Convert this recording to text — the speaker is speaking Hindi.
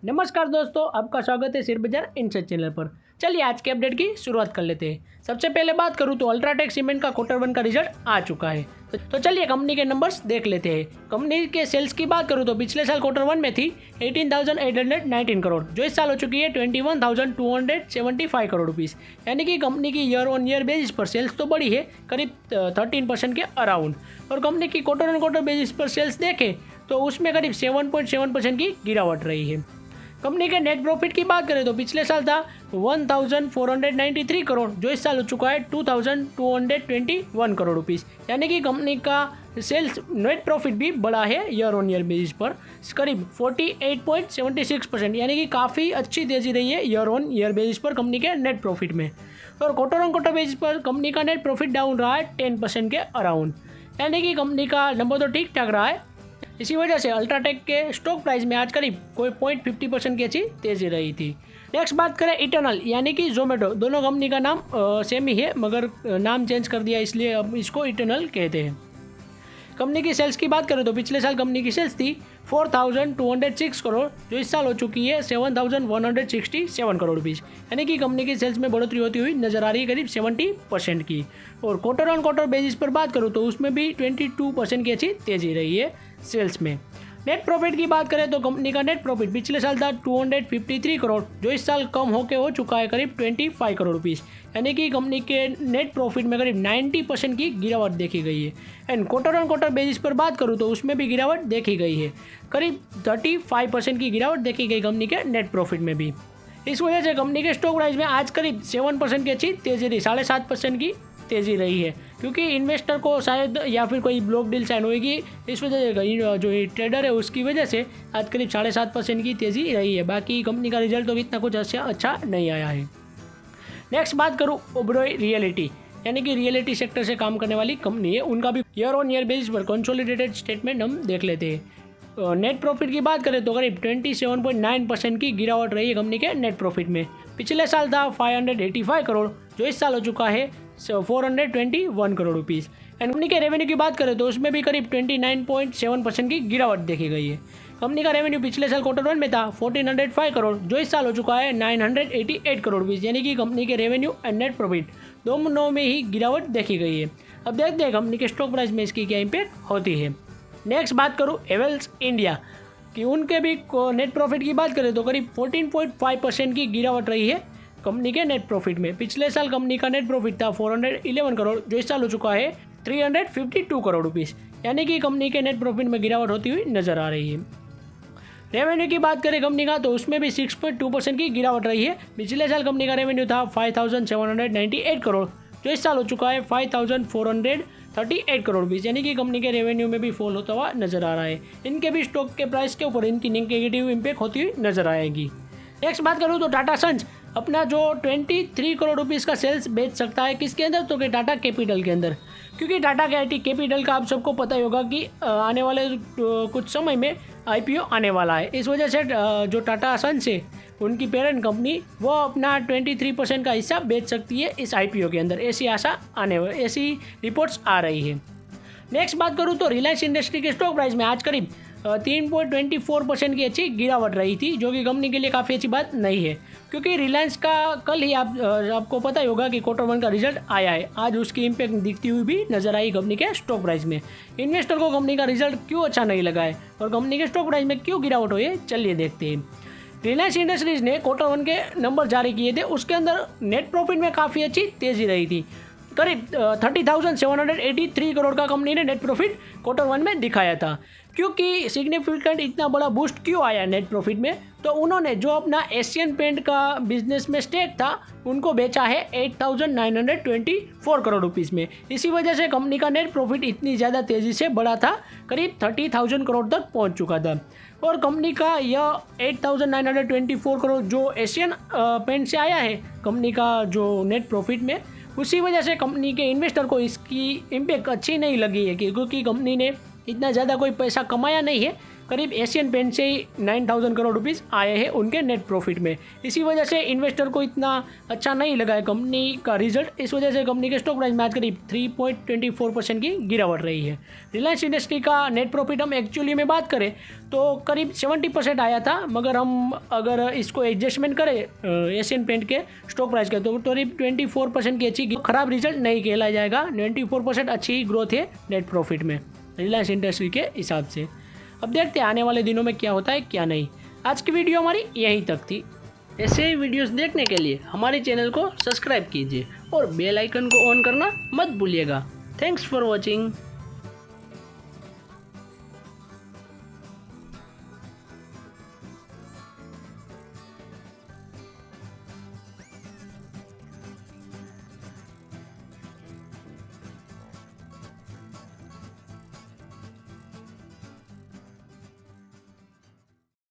नमस्कार दोस्तों, आपका स्वागत है शेयर बाजार इनसाइड चैनल पर। चलिए आज के अपडेट की शुरुआत कर लेते हैं। सबसे पहले बात करूं तो अल्ट्राटेक सीमेंट का क्वार्टर 1 का रिजल्ट आ चुका है। तो चलिए कंपनी के नंबर्स देख लेते हैं। कंपनी के सेल्स की बात करूं तो पिछले साल क्वार्टर 1 में थी 18,819 करोड़, जो इस साल हो चुकी है 21,275 करोड़ रुपीज़। यानी कि कंपनी की ईयर ऑन ईयर बेसिस पर सेल्स तो बढ़ी है करीब 13% के अराउंड। और कंपनी की क्वार्टर ऑन क्वार्टर बेसिस पर सेल्स देखें तो उसमें करीब 7.7% की गिरावट रही है। कंपनी के नेट प्रॉफिट की बात करें तो पिछले साल था 1,493 करोड़, जो इस साल हो चुका है 2,221 करोड़ रुपीज़। यानी कि कंपनी का सेल्स नेट प्रॉफिट भी बढ़ा है ईयर ऑन ईयर बेसिस पर करीब 48.76%, यानी कि काफ़ी अच्छी तेज़ी रही है ईयर ऑन ईयर बेसिस पर कंपनी के नेट प्रॉफिट में। और क्वार्टर ऑन क्वार्टर बेसिस पर कंपनी का नेट प्रॉफिट डाउन रहा है 10% के अराउंड, यानी कि कंपनी का नंबर तो ठीक ठाक रहा है। इसी वजह से अल्ट्राटेक के स्टॉक प्राइस में आज करीब कोई 0.50% की अच्छी तेज़ी रही थी। नेक्स्ट बात करें इटर्नल यानी कि जोमेटो, दोनों कंपनी का नाम सेम ही है मगर नाम चेंज कर दिया, इसलिए अब इसको इटर्नल कहते हैं। कंपनी की सेल्स की बात करें तो पिछले साल कंपनी की सेल्स थी 4,206 करोड़, जो इस साल हो चुकी है 7,167 करोड़ रुपीज़। यानी कि कंपनी की सेल्स में बढ़ोतरी होती हुई नजर आ रही है करीब 70% की। और क्वार्टर ऑन क्वार्टर बेसिस पर बात करूँ तो उसमें भी 22% की अच्छी तेज़ी रही है सेल्स में। नेट प्रॉफिट की बात करें तो कंपनी का नेट प्रॉफिट पिछले साल था 253 करोड़, जो इस साल कम होकर हो चुका है करीब 25 करोड़ रुपीज़। यानी कि कंपनी के नेट प्रॉफिट में करीब 90% की गिरावट देखी गई है। And quarter on quarter basis पर बात करूँ तो उसमें भी गिरावट देखी गई है, करीब 35% की गिरावट देखी गई कंपनी के नेट प्रॉफिट में भी। इस वजह से कंपनी के स्टॉक प्राइस में आज करीब 7% की अच्छी तेज़ी रही, 7.5% की तेज़ी रही है, क्योंकि इन्वेस्टर को शायद या फिर कोई ब्लॉक डील साइन होगी, इस वजह से जो ट्रेडर है उसकी वजह से आज करीब 7.5% की तेज़ी रही है। बाकी कंपनी का रिजल्ट तो इतना कुछ अच्छा नहीं आया है। नेक्स्ट बात करूँ ओबेरॉय रियलिटी, यानी कि रियलिटी सेक्टर से काम करने वाली कंपनी है, उनका भी ईयर ऑन ईयर बेसिस पर कंसोलिडेटेड स्टेटमेंट हम देख लेते हैं। नेट प्रॉफिट की बात करें तो करीब 27.9% की गिरावट रही है कंपनी के नेट प्रॉफिट में। पिछले साल था 585 करोड़, जो इस साल हो चुका है 421 करोड़ रुपीज़। एंड कंपनी के रेवेन्यू की बात करें तो उसमें भी करीब 29.7% की गिरावट देखी गई है। कंपनी का रेवेन्यू पिछले साल क्वार्टर 1 में था 1405 करोड़, जो इस साल हो चुका है 988 करोड़ रुपीज़। यानी कि कंपनी के रेवेन्यू एंड नेट प्रॉफिट दोनों में ही गिरावट देखी गई है। अब देखते हैं कंपनी के स्टॉक प्राइस में इसकी क्या इम्पैक्ट होती है। नेक्स्ट बात करूँ हेवेल्स इंडिया कि उनके भी नेट प्रॉफिट की बात करें तो करीब 14.5% की गिरावट रही है कंपनी के नेट प्रॉफिट में। पिछले साल कंपनी का नेट प्रॉफिट था 411 करोड़, जो इस साल हो चुका है 352 करोड़ रुपीज़। यानी कि कंपनी के नेट प्रॉफिट में गिरावट होती हुई नजर आ रही है। रेवेन्यू की बात करें कंपनी का तो उसमें भी 6.2% की गिरावट रही है। पिछले साल कंपनी का रेवेन्यू था 5,798 करोड़, जो इस साल हो चुका है 5,438 करोड़ रुपीज़। यानी कि कंपनी के रेवेन्यू में भी फॉल होता हुआ नजर आ रहा है। इनके भी स्टॉक के प्राइस के ऊपर इनकी नेगेटिव इम्पैक्ट होती हुई नजर आएगी। नेक्स्ट बात करूँ तो टाटा सन्स अपना जो 23 करोड़ रुपीज़ का सेल्स बेच सकता है किसके अंदर, तो कि टाटा कैपिटल के अंदर। क्योंकि टाटा कैपिटल का आप सबको पता ही होगा कि आने वाले कुछ समय में आईपीओ आने वाला है। इस वजह से जो टाटा सन्स है उनकी पेरेंट कंपनी वो अपना 23% का हिस्सा बेच सकती है इस आईपीओ के अंदर, ऐसी रिपोर्ट्स आ रही है। नेक्स्ट बात करूँ तो रिलायंस इंडस्ट्री के स्टॉक प्राइस में आज करीब 3.24% की अच्छी गिरावट रही थी, जो कि कंपनी के लिए काफ़ी अच्छी बात नहीं है। क्योंकि रिलायंस का कल ही आपको पता ही होगा कि क्वार्टर 1 का रिजल्ट आया है, आज उसकी इम्पैक्ट दिखती हुई भी नजर आई कंपनी के स्टॉक प्राइस में। इन्वेस्टर को कंपनी का रिजल्ट क्यों अच्छा नहीं लगा है और कंपनी के स्टॉक प्राइस में क्यों गिरावट हुई है, चलिए देखते हैं। रिलायंस इंडस्ट्रीज ने क्वार्टर 1 के नंबर जारी किए थे, उसके अंदर नेट प्रॉफिट में काफ़ी अच्छी तेज़ी रही थी। करीब 30,783 करोड़ का कंपनी ने नेट प्रॉफिट क्वार्टर 1 में दिखाया था। क्योंकि सिग्निफिकेंट इतना बड़ा बूस्ट क्यों आया नेट प्रॉफिट में, तो उन्होंने जो अपना एशियन पेंट का बिजनेस में स्टेक था उनको बेचा है 8,924 करोड़ रुपीज़ में। इसी वजह से कंपनी का नेट प्रॉफिट इतनी ज़्यादा तेज़ी से बढ़ा था, करीब 30,000 करोड़ तक पहुंच चुका था। और कंपनी का यह 8,924 करोड़ जो एशियन पेंट से आया है कंपनी का जो नेट प्रॉफिट में, उसी वजह से कंपनी के इन्वेस्टर को इसकी इम्पैक्ट अच्छी नहीं लगी है, क्योंकि कंपनी ने इतना ज़्यादा कोई पैसा कमाया नहीं है, करीब एशियन पेंट से ही 9,000 करोड़ रुपीस आए हैं उनके नेट प्रॉफिट में। इसी वजह से इन्वेस्टर को इतना अच्छा नहीं लगा है कंपनी का रिजल्ट। इस वजह से कंपनी के स्टॉक प्राइस में आज करीब 3.24% की गिरावट रही है। रिलायंस इंडस्ट्री का नेट प्रॉफिट हम एक्चुअली में बात करें तो करीब 70% आया था, मगर हम अगर इसको एडजस्टमेंट करें एशियन पेंट के स्टॉक प्राइस के तो करीब 24% की अच्छी, खराब रिजल्ट नहीं कहला जाएगा। 94% अच्छी ग्रोथ है नेट प्रॉफिट में रिलायंस इंडस्ट्री के हिसाब से। अब देखते हैं आने वाले दिनों में क्या होता है क्या नहीं। आज की वीडियो हमारी यहीं तक थी। ऐसे ही वीडियोस देखने के लिए हमारे चैनल को सब्सक्राइब कीजिए और बेल आइकन को ऑन करना मत भूलिएगा। Thanks for watching.